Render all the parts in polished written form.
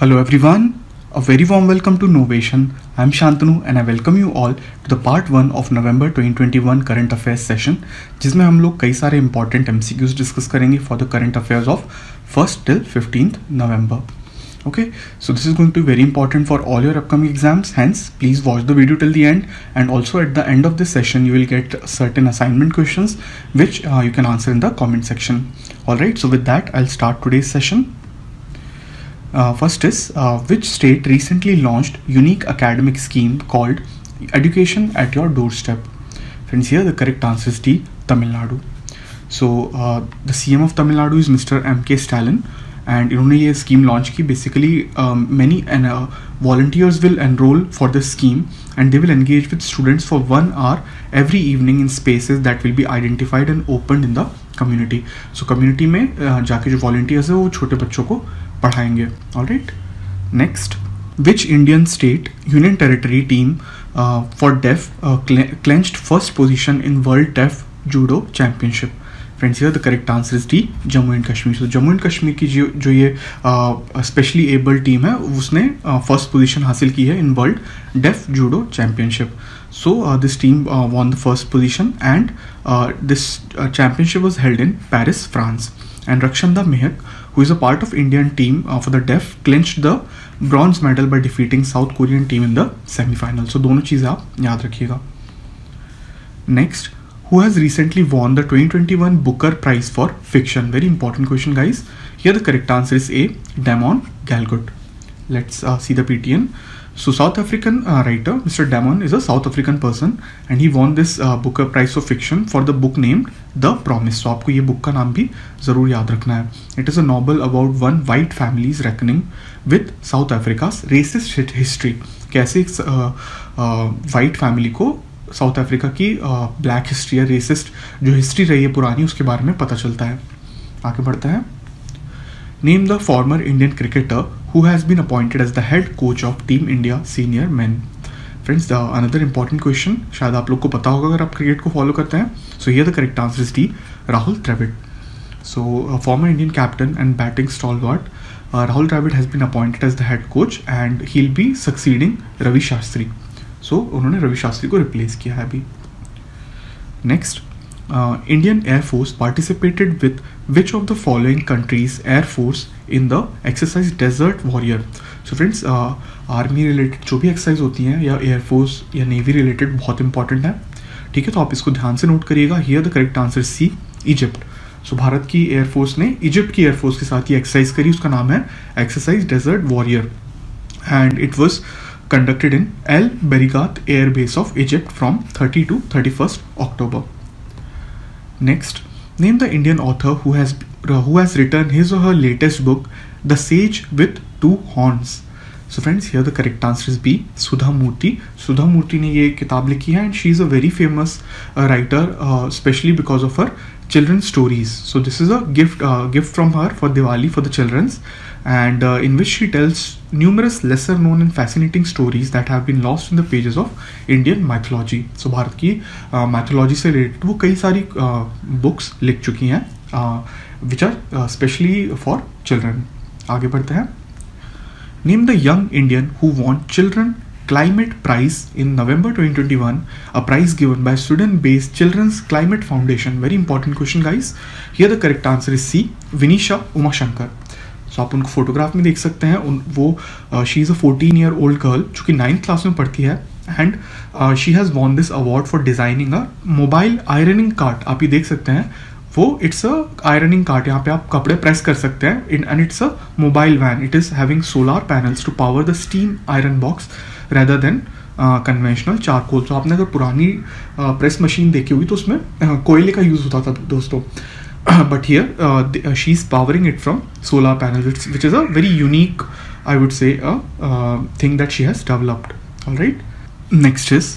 Hello everyone, a very warm welcome to Novation. I am Shantanu and I welcome you all to the part 1 of November 2021 current affairs session जिसमें हम लोग कई सारे important MCQs discuss करेंगे for the current affairs of 1st till 15th November. Okay, so this is going to be very important for all your upcoming exams, hence please watch the video till the end, and also at the end of this session you will get certain assignment questions which you can answer in the comment section. Alright, so with that I'll start today's session. First is which state recently launched unique academic scheme called Education at Your Doorstep? Friends, here the correct answer is D, Tamil Nadu. So the CM of Tamil Nadu is Mr. M.K. Stalin, and इन्होंने ये scheme launch की. Basically many volunteers will enroll for this scheme and they will engage with students for 1 hour every evening in spaces that will be identified and opened in the community. So community में जाके जो volunteers है वो छोटे बच्चों को पढ़ाएंगे. Alright. Next, which Indian state union territory team for deaf clenched first position in World Deaf Judo Championship? Friends, here the correct answer is D, Jammu and Kashmir. So Jammu and Kashmir की जो ये specially able team है उसने first position हासिल की है in World Deaf Judo Championship. So this team won the first position and this championship was held in Paris, France. And Rakshanda Mehak, who is a part of Indian team for the deaf, clinched the bronze medal by defeating South Korean team in the semi-final. So दोनों चीज़ें आप याद रखिएगा. Next, who has recently won the 2021 Booker Prize for Fiction? Very important question, guys. Here the correct answer is A, Damon Galgut. Let's see the PTN. So South African writer Mr. Damon is a South African person and he won this Booker Prize for Fiction for the book named The Promise. So आपको ये book का नाम भी ज़रूर याद रखना है. It is a novel about one white family's reckoning with South Africa's racist history. कैसे white family को साउथ अफ्रीका की ब्लैक हिस्ट्री या रेसिस्ट जो हिस्ट्री रही है पुरानी उसके बारे में पता चलता है. आगे बढ़ते हैं. Name the former Indian cricketer who has been appointed as the head coach of Team India Senior Men. Friends, another important question, शायद आप लोग को पता होगा अगर आप क्रिकेट को फॉलो करते हैं. So here the correct answer is D, Rahul Dravid. So former Indian captain and batting stalwart Rahul Dravid has been appointed as the head coach and he'll be succeeding Ravi Shastri. So उन्होंने रवि शास्त्री को replace किया है अभी. Next, Indian Air Force participated with which of the following countries Air Force in the exercise Desert Warrior? So friends, army related जो भी exercise होती हैं या एयरफोर्स या नेवी रिलेटेड बहुत इंपॉर्टेंट है. ठीक है, तो आप इसको ध्यान से नोट करिएगा. Here the correct answer C, Egypt. So Bharat की एयरफोर्स ने इजिप्ट की एयरफोर्स के साथ ये एक्सरसाइज करी. उसका नाम है exercise desert warrior and it was conducted in El Berigat Air Base of Egypt from 30 to 31st October. Next, name the Indian author who has written his or her latest book, The Sage with Two Horns. So friends, here the correct answer is B, Sudha Murthy. Sudha Murthy ने ये किताब लिखी है and she is a very famous writer, especially because of her children's stories. So this is a gift from her for Diwali for the children's, and in which she tells numerous lesser known and fascinating stories that have been lost in the pages of Indian mythology. So Bharat की mythology से related वो कई सारी books लिख चुकी हैं which are specially for children. आगे बढ़ते हैं. Name the young Indian who won Children Climate Prize in November 2021, a prize given by student-based Children's Climate Foundation. Very important question, guys. Here the correct answer is C, Vinisha Umashankar. So आप उनको photograph में देख सकते हैं. वो she is a 14-year-old girl जो कि 9th class में पढ़ती है and she has won this award for designing a mobile ironing cart. आप ये देख सकते हैं वो इट्स अ आयरनिंग कार्ट. यहाँ पे आप कपड़े प्रेस कर सकते हैं and it's a mobile van. It is having solar panels to power the steam iron box rather than conventional charcoal. तो आपने अगर पुरानी प्रेस मशीन देखी होगी तो उसमें कोयले का यूज़ होता था दोस्तों. But here she's powering it from solar panels, which is a very unique, I would say, thing that she has developed. All right. Next is,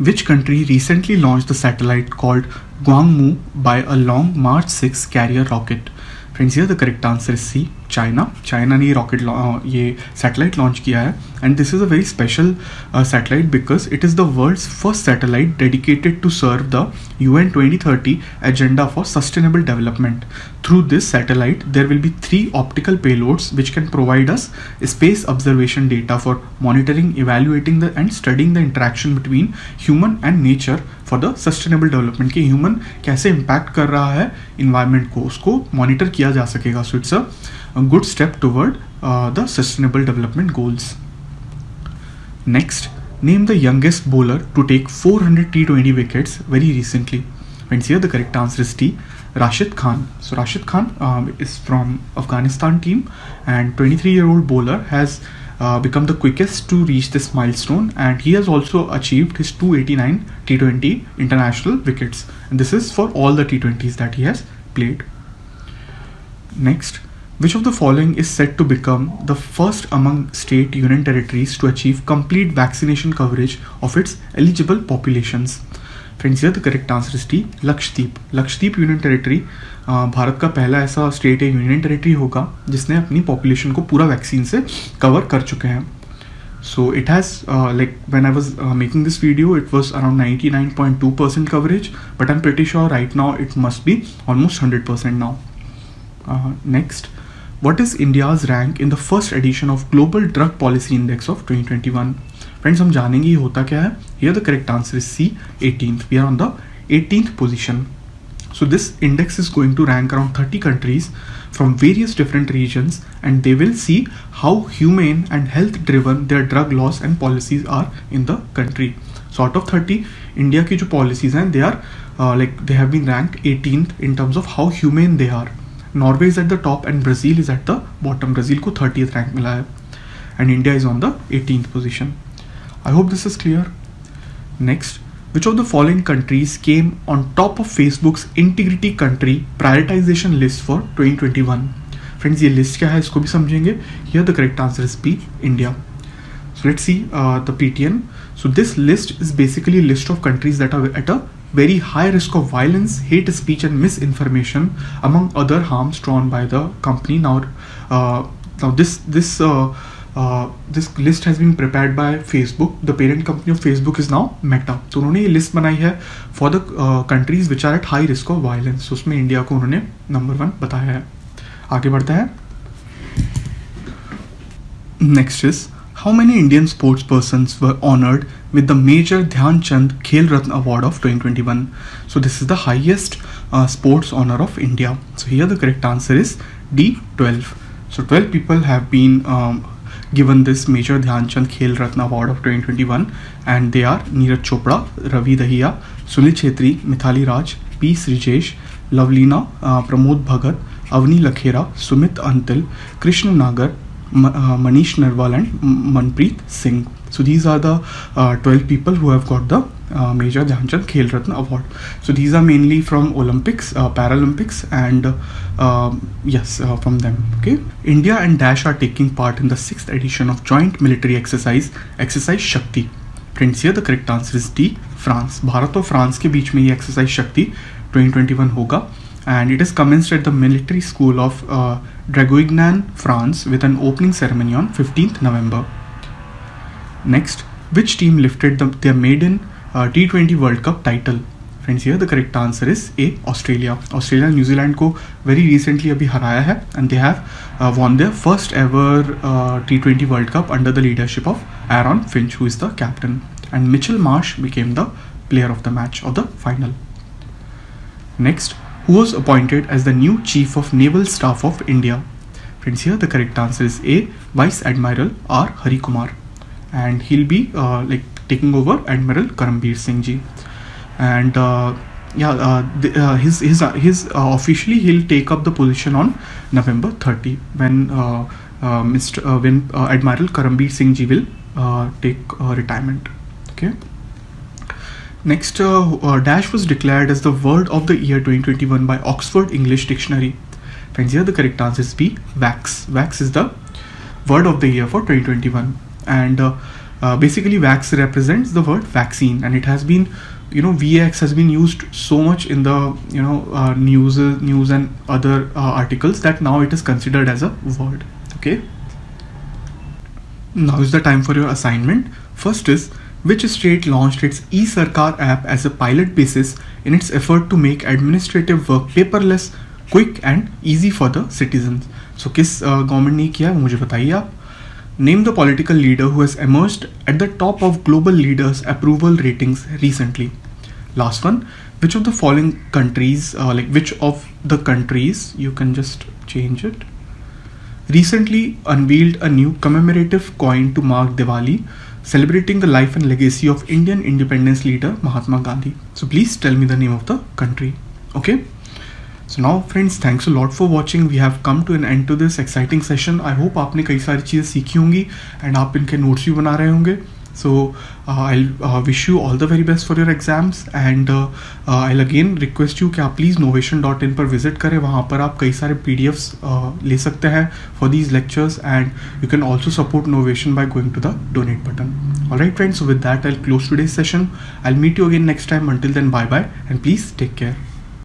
which country recently launched the satellite called Gwangmu by a long March 6 carrier rocket? Friends, here the correct answer is C, China ने ये satellite launch किया है, and this is a very special satellite because it is the world's first satellite dedicated to serve the UN 2030 agenda for sustainable development. Through this satellite, there will be 3 optical payloads which can provide us space observation data for monitoring, evaluating and studying the interaction between human and nature for the sustainable development. कि human कैसे impact कर रहा है environment को, उसको monitor किया जा सकेगा. So it's a good step toward the sustainable development goals. Next, name the youngest bowler to take 400 T20 wickets very recently. Friends, here the correct answer is D. Rashid Khan. So Rashid Khan is from Afghanistan team, and 23-year-old bowler has become the quickest to reach this milestone, and he has also achieved his 289 T20 international wickets. And this is for all the T20s that he has played. Next, which of the following is said to become the first among state union territories to achieve complete vaccination coverage of its eligible populations? Friends, here the correct answer is D. Lakshadweep. Lakshadweep union territory Bharat का पहला ऐसा state या union territory होगा जिसने अपनी population को पूरा vaccine से कवर कर चुके हैं. So it has like when I was making this video, it was around 99.2% coverage, but I'm pretty sure right now it must be almost 100% now. Next, what is India's rank in the first edition of Global Drug Policy Index of 2021? Friends, हम जानेंगे ये होता क्या है. Here the correct answer is C, 18th. We are on the 18th position. So this index is going to rank around 30 countries from various different regions, and they will see how humane and health driven their drug laws and policies are in the country. So out of 30, India की जो policies हैं, they are like they have been ranked 18th in terms of how humane they are. Norway is at the top and Brazil is at the bottom. Brazil को 30th rank मिला है, and India is on the 18th position. I hope this is clear. Next, which of the following countries came on top of Facebook's integrity country prioritization list for 2021? Friends, ये list क्या है इसको भी समझेंगे. Here the correct answer is B, India. So let's see the PTN. So this list is basically a list of countries that are at a very high risk of violence, hate speech and misinformation among other harms drawn by the company. Now this list has been prepared by Facebook. The parent company of Facebook is now Meta. तो उन्होंने ये list बनाई है for the countries which are at high risk of violence. So उसमें India को उन्होंने number 1 बताया है. आगे बढ़ता है. Next is, how many Indian sports persons were honored with the Major Dhyan Chand Khel Ratna Award of 2021? So this is the highest sports honor of India. So here the correct answer is D, 12. So 12 people have been given this Major Dhyan Chand Khel Ratna Award of 2021, and they are Neeraj Chopra, Ravi Dahiya, Sunil Chhetri, Mithali Raj, P. Srijesh, Lavlina, Pramod Bhagat, Avni Lakhera, Sumit Antil, Krishna Nagar, Manish Narwal and Manpreet Singh. So these are the 12 people who have got the Major Dhyan Chand Khel Ratna Award. So these are mainly from Olympics, Paralympics, and from them. Okay. India and Dash are taking part in the 6th edition of joint military exercise Shakti. Friends, here the correct answer is D, France. Bharat और France के बीच में ये exercise शक्ति 2021 होगा, and it is commenced at the military school of Draguignan, France, with an opening ceremony on 15th November. Next, which team lifted their maiden T20 World Cup title? Friends, here the correct answer is A, Australia. Australia New Zealand को very recently अभी हराया है, and they have won their first ever T20 World Cup under the leadership of Aaron Finch, who is the captain, and Mitchell Marsh became the player of the match of the final. Next, who was appointed as the new Chief of Naval Staff of India? Friends, here the correct answer is A, Vice Admiral R. Hari Kumar, and he'll be taking over Admiral Karambir Singh ji. And his officially he'll take up the position on November 30 when Admiral Karambir Singh ji will take retirement. Okay. Next, Dash was declared as the Word of the Year 2021 by Oxford English Dictionary. Friends, here the correct answer is B, Vax. Vax is the Word of the Year for 2021, and basically Vax represents the word vaccine, and it has been VAX has been used so much in the news and other articles that now it is considered as a word. Okay. Now is the time for your assignment. First is, which state launched its eSarkar app as a pilot basis in its effort to make administrative work paperless, quick and easy for the citizens? So किस government ने किया मुझे बताइए आप. Name the political leader who has emerged at the top of global leaders' approval ratings recently. Last one, which of the following countries, which of the countries, you can just change it, recently unveiled a new commemorative coin to mark Diwali, celebrating the life and legacy of Indian independence leader Mahatma Gandhi. So please tell me the name of the country. Okay. So now friends, thanks a lot for watching. We have come to an end to this exciting session. I hope आपने कई सारी चीज़ें सीखी होंगी and आप इनके notes भी बना रहे होंगे. So I'll wish you all the very best for your exams and I'll again request you कि आप please novation.in पर visit करें. वहाँ पर आप कई सारे PDFs ले सकते हैं for these lectures and you can also support Novation by going to the donate button. Alright friends, so with that I'll close today's session. I'll meet you again next time. Until then, bye bye and please take care.